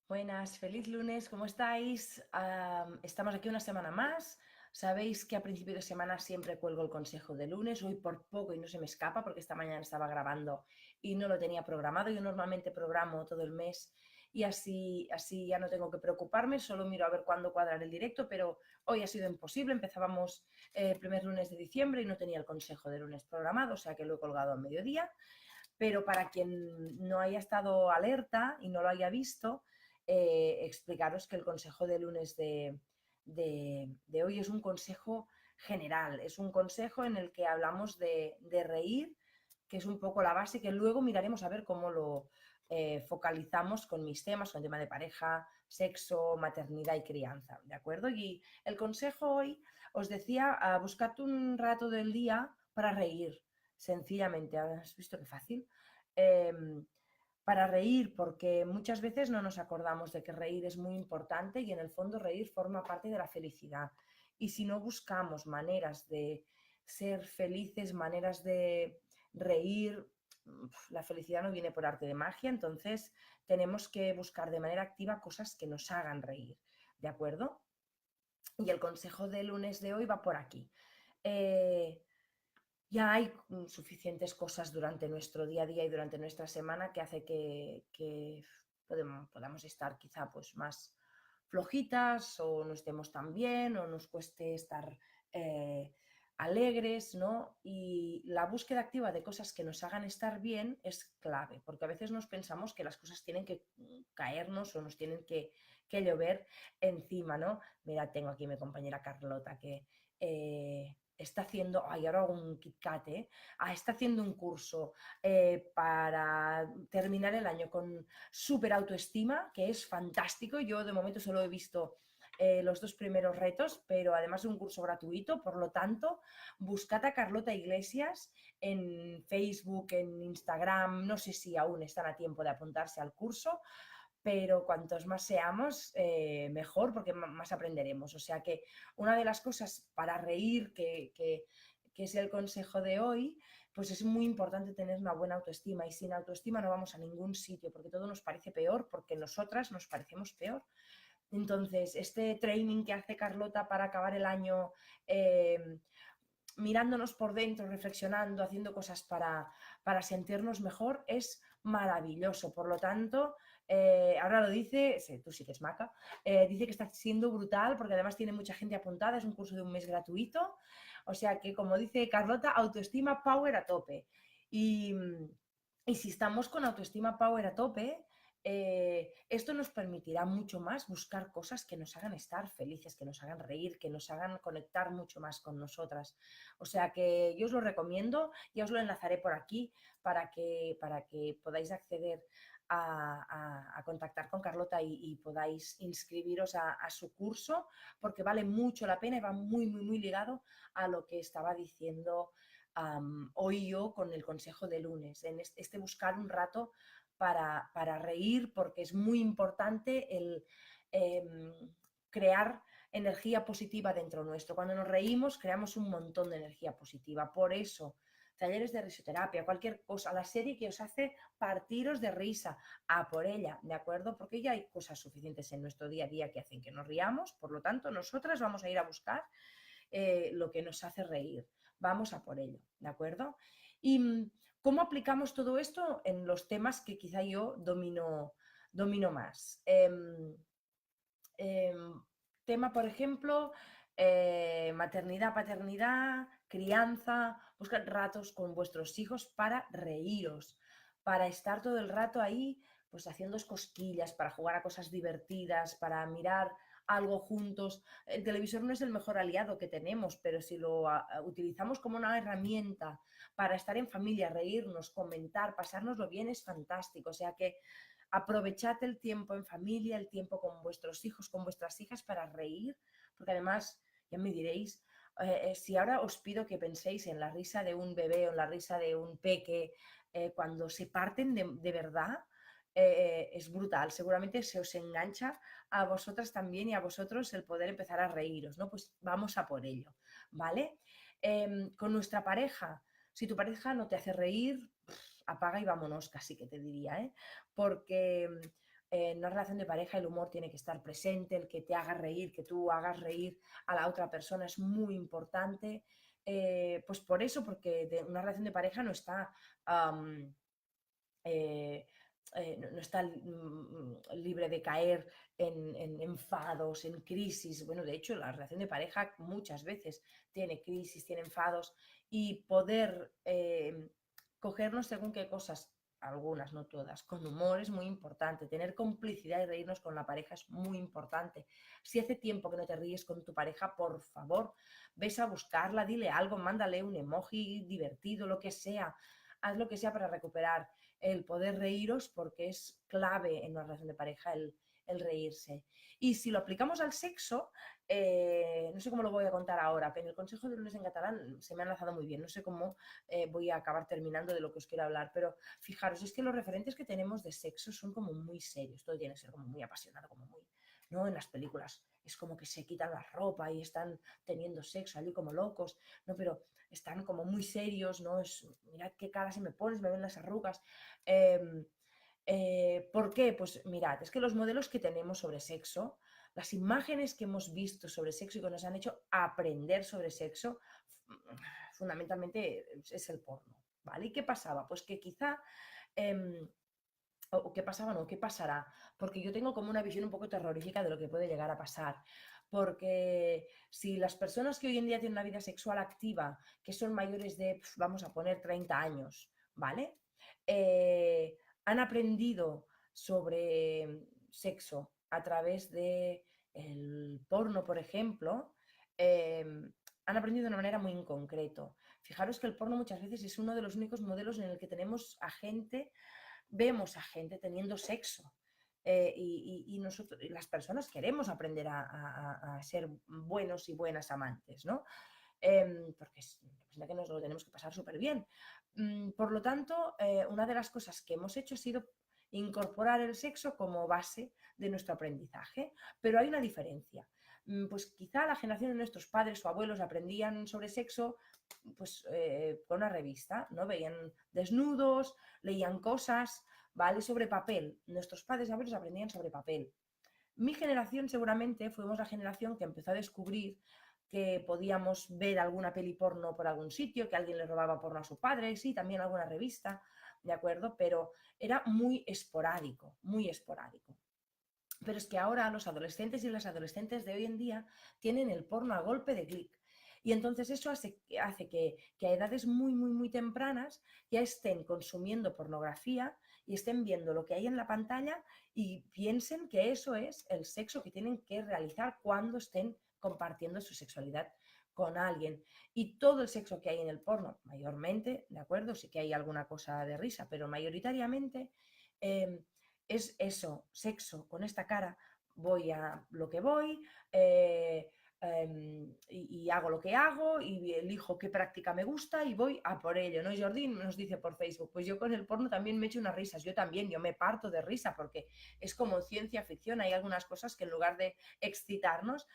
Buenas, feliz lunes, ¿cómo estáis? Estamos aquí una semana más. Sabéis que a principio de semana siempre cuelgo el consejo de lunes. Hoy por poco y no se me escapa porque esta mañana estaba grabando y no lo tenía programado. Yo normalmente programo todo el mes y así ya no tengo que preocuparme, solo miro a ver cuándo cuadrar el directo, pero hoy ha sido imposible. Empezábamos el primer lunes de diciembre y no tenía el consejo de lunes programado, o sea que lo he colgado a mediodía. Pero para quien no haya estado alerta y no lo haya visto, explicaros que el consejo de lunes de hoy es un consejo general, es un consejo en el que hablamos de reír, que es un poco la base, que luego miraremos a ver cómo lo focalizamos con mis temas, con el tema de pareja, sexo, maternidad y crianza, ¿de acuerdo? Y el consejo hoy os decía, buscad un rato del día para reír, sencillamente. ¿Has visto qué fácil? Eh, para reír, porque muchas veces no nos acordamos de que reír es muy importante y en el fondo reír forma parte de la felicidad. Y si no buscamos maneras de ser felices, maneras de reír, la felicidad no viene por arte de magia, entonces tenemos que buscar de manera activa cosas que nos hagan reír, ¿de acuerdo? Y el consejo de lunes de hoy va por aquí. Eh, ya hay suficientes cosas durante nuestro día a día y durante nuestra semana que hace que podamos estar quizá pues más flojitas o no estemos tan bien o nos cueste estar eh, alegres, ¿no? Y la búsqueda activa de cosas que nos hagan estar bien es clave, porque a veces nos pensamos que las cosas tienen que caernos o nos tienen que llover encima, ¿no? Mira, tengo aquí mi compañera Carlota que está haciendo, ay, ahora hago un KitKat, está haciendo un curso para terminar el año con súper autoestima, que es fantástico. Yo de momento solo he visto los dos primeros retos, pero además es un curso gratuito, por lo tanto, buscad a Carlota Iglesias en Facebook, en Instagram, no sé si aún están a tiempo de apuntarse al curso, pero cuantos más seamos, mejor, porque más aprenderemos. O sea que una de las cosas para reír, que es el consejo de hoy, pues es muy importante tener una buena autoestima y sin autoestima no vamos a ningún sitio porque todo nos parece peor, porque nosotras nos parecemos peor. Entonces, este training que hace Carlota para acabar el año eh, mirándonos por dentro, reflexionando, haciendo cosas para sentirnos mejor, es maravilloso. Por lo tanto, ahora lo dice, sí, tú sí que es maca, dice que está siendo brutal porque además tiene mucha gente apuntada, es un curso de un mes gratuito, o sea que como dice Carlota, autoestima power a tope. Y, y si estamos con autoestima power a tope, esto nos permitirá mucho más buscar cosas que nos hagan estar felices, que nos hagan reír, que nos hagan conectar mucho más con nosotras. O sea que yo os lo recomiendo, ya os lo enlazaré por aquí para que podáis acceder a contactar con Carlota y podáis inscribiros a su curso, porque vale mucho la pena y va muy, muy, muy ligado a lo que estaba diciendo hoy yo con el consejo de lunes, en este buscar un rato para reír, porque es muy importante el crear energía positiva dentro nuestro. Cuando nos reímos, creamos un montón de energía positiva. Por eso, talleres de risoterapia, cualquier cosa, la serie que os hace partiros de risa, a por ella, ¿de acuerdo? Porque ya hay cosas suficientes en nuestro día a día que hacen que nos riamos, por lo tanto, nosotras vamos a ir a buscar lo que nos hace reír. Vamos a por ello, ¿de acuerdo? ¿Y cómo aplicamos todo esto en los temas que quizá yo domino más? Eh, tema, por ejemplo, maternidad, paternidad, crianza, buscar ratos con vuestros hijos para reíros, para estar todo el rato ahí, pues haciendo cosquillas, para jugar a cosas divertidas, para mirar algo juntos. El televisor no es el mejor aliado que tenemos, pero si lo utilizamos como una herramienta para estar en familia, reírnos, comentar, pasárnoslo bien, es fantástico. O sea que aprovechad el tiempo en familia, el tiempo con vuestros hijos, con vuestras hijas para reír, porque además, ya me diréis, si ahora os pido que penséis en la risa de un bebé o en la risa de un peque, cuando se parten de verdad, es brutal. Seguramente se os engancha a vosotras también y a vosotros el poder empezar a reíros, ¿no? Pues vamos a por ello, ¿vale? Con nuestra pareja, si tu pareja no te hace reír, apaga y vámonos, casi que te diría, ¿eh? Porque En una relación de pareja el humor tiene que estar presente, el que te haga reír, que tú hagas reír a la otra persona es muy importante. Pues por eso, porque una relación de pareja no está... eh, no está libre de caer en enfados, en crisis. Bueno, de hecho, la relación de pareja muchas veces tiene crisis, tiene enfados y poder cogernos según qué cosas, algunas, no todas, con humor es muy importante. Tener complicidad y reírnos con la pareja es muy importante. Si hace tiempo que no te ríes con tu pareja, por favor, ves a buscarla, dile algo, mándale un emoji divertido, lo que sea. Haz lo que sea para recuperar el poder reíros porque es clave en una relación de pareja el reírse. Y si lo aplicamos al sexo, no sé cómo lo voy a contar ahora, pero en el Consejo de Lunes en Catalán se me ha enlazado muy bien, no sé cómo voy a acabar terminando de lo que os quiero hablar, pero fijaros, es que los referentes que tenemos de sexo son como muy serios, todo tiene que ser como muy apasionado, como muy, ¿no? En las películas es como que se quitan la ropa y están teniendo sexo allí como locos, ¿no? Pero están como muy serios, ¿no? Mirad qué cara se me pones, me ven las arrugas. Eh, ¿Por qué? Pues mirad, es que los modelos que tenemos sobre sexo, las imágenes que hemos visto sobre sexo y que nos han hecho aprender sobre sexo, fundamentalmente es el porno, ¿vale? ¿Y qué pasaba? Pues que quizá... Eh, o qué pasaba, no, qué pasará, porque yo tengo como una visión un poco terrorífica de lo que puede llegar a pasar, porque si las personas que hoy en día tienen una vida sexual activa, que son mayores de, vamos a poner, 30 años, ¿vale? Han aprendido sobre sexo a través de el porno, por ejemplo, eh, han aprendido de una manera muy en concreto. Fijaros que el porno muchas veces es uno de los únicos modelos en el que tenemos a gente vemos a gente teniendo sexo. Y nosotros, las personas queremos aprender a ser buenos y buenas amantes, ¿no? Porque representa que nos lo tenemos que pasar súper bien. Por lo tanto, una de las cosas que hemos hecho ha sido incorporar el sexo como base de nuestro aprendizaje, pero hay una diferencia. Pues quizá la generación de nuestros padres o abuelos aprendían sobre sexo pues con una revista, ¿no? Veían desnudos, leían cosas, ¿vale? Sobre papel. Nuestros padres y abuelos aprendían sobre papel. Mi generación seguramente fuimos la generación que empezó a descubrir que podíamos ver alguna peli porno por algún sitio, que alguien le robaba porno a su padre, sí, también alguna revista, ¿de acuerdo? Pero era muy esporádico, muy esporádico. Pero es que ahora los adolescentes y las adolescentes de hoy en día tienen el porno a golpe de clic. Y entonces eso hace que a edades muy, muy, muy tempranas ya estén consumiendo pornografía y estén viendo lo que hay en la pantalla y piensen que eso es el sexo que tienen que realizar cuando estén compartiendo su sexualidad con alguien. Y todo el sexo que hay en el porno, mayormente, ¿de acuerdo? Sí que hay alguna cosa de risa, pero mayoritariamente eh, es eso, sexo con esta cara, voy a lo que voy y hago lo que hago y elijo qué práctica me gusta y voy a por ello, ¿no? Jordi nos dice por Facebook, pues yo con el porno también me echo unas risas, yo también, yo me parto de risa porque es como ciencia ficción, hay algunas cosas que en lugar de excitarnos,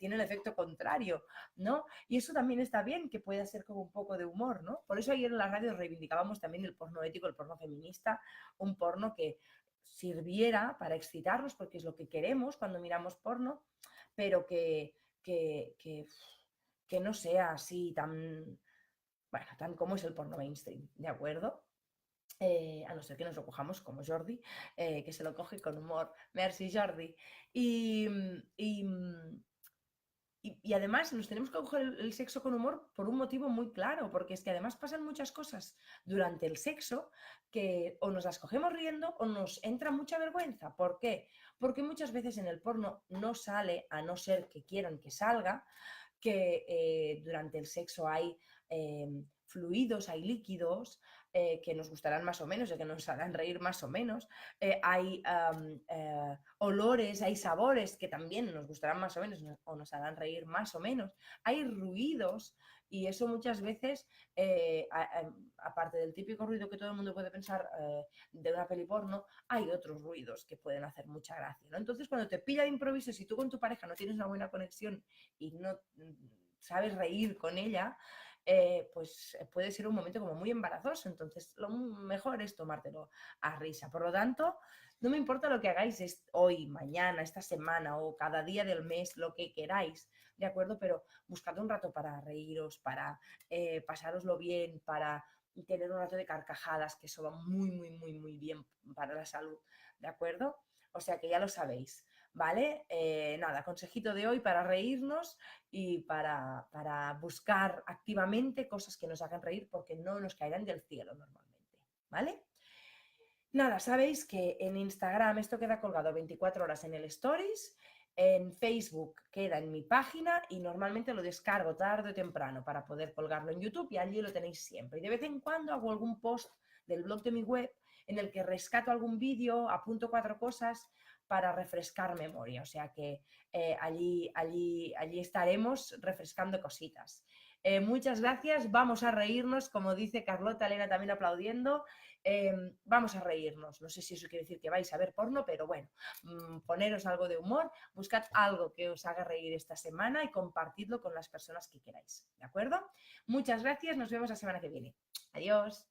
tiene el efecto contrario, ¿no? Y eso también está bien, que pueda ser como un poco de humor, ¿no? Por eso ayer en la radio reivindicábamos también el porno ético, el porno feminista, un porno que sirviera para excitarnos, porque es lo que queremos cuando miramos porno, pero que, que, que no sea así tan, bueno, tan como es el porno mainstream, ¿de acuerdo? A no ser que nos lo cojamos como Jordi, que se lo coge con humor. Merci, Jordi. Y, y, y además nos tenemos que coger el sexo con humor por un motivo muy claro, porque es que además pasan muchas cosas durante el sexo que o nos las cogemos riendo o nos entra mucha vergüenza. ¿Por qué? Porque muchas veces en el porno no sale, a no ser que quieran que salga, que durante el sexo hay fluidos, hay líquidos que nos gustarán más o menos, que nos harán reír más o menos, hay olores, hay sabores que también nos gustarán más o menos o nos harán reír más o menos, hay ruidos y eso muchas veces, aparte del típico ruido que todo el mundo puede pensar de una peli porno, hay otros ruidos que pueden hacer mucha gracia, ¿no? Entonces cuando te pilla de improviso, si tú con tu pareja no tienes una buena conexión y no sabes reír con ella, pues puede ser un momento como muy embarazoso. Entonces, lo mejor es tomártelo a risa. Por lo tanto, No me importa lo que hagáis hoy, mañana, esta semana o cada día del mes, lo que queráis, ¿de acuerdo? Pero buscad un rato para reíros, para pasároslo bien, para tener un rato de carcajadas, que eso va muy, muy, muy, muy bien para la salud, ¿de acuerdo? O sea que ya lo sabéis, ¿vale? Nada, consejito de hoy para reírnos y para buscar activamente cosas que nos hagan reír porque no nos caerán del cielo normalmente, ¿vale? Nada, sabéis que en Instagram esto queda colgado 24 horas en el Stories, en Facebook queda en mi página y normalmente lo descargo tarde o temprano para poder colgarlo en YouTube y allí lo tenéis siempre. Y de vez en cuando hago algún post del blog de mi web en el que rescato algún vídeo, apunto 4 cosas para refrescar memoria. O sea que allí estaremos refrescando cositas. Muchas gracias, vamos a reírnos, como dice Carlota Elena también aplaudiendo. Vamos a reírnos. No sé si eso quiere decir que vais a ver porno, pero bueno, poneros algo de humor, buscad algo que os haga reír esta semana y compartidlo con las personas que queráis. ¿De acuerdo? Muchas gracias, nos vemos la semana que viene. Adiós.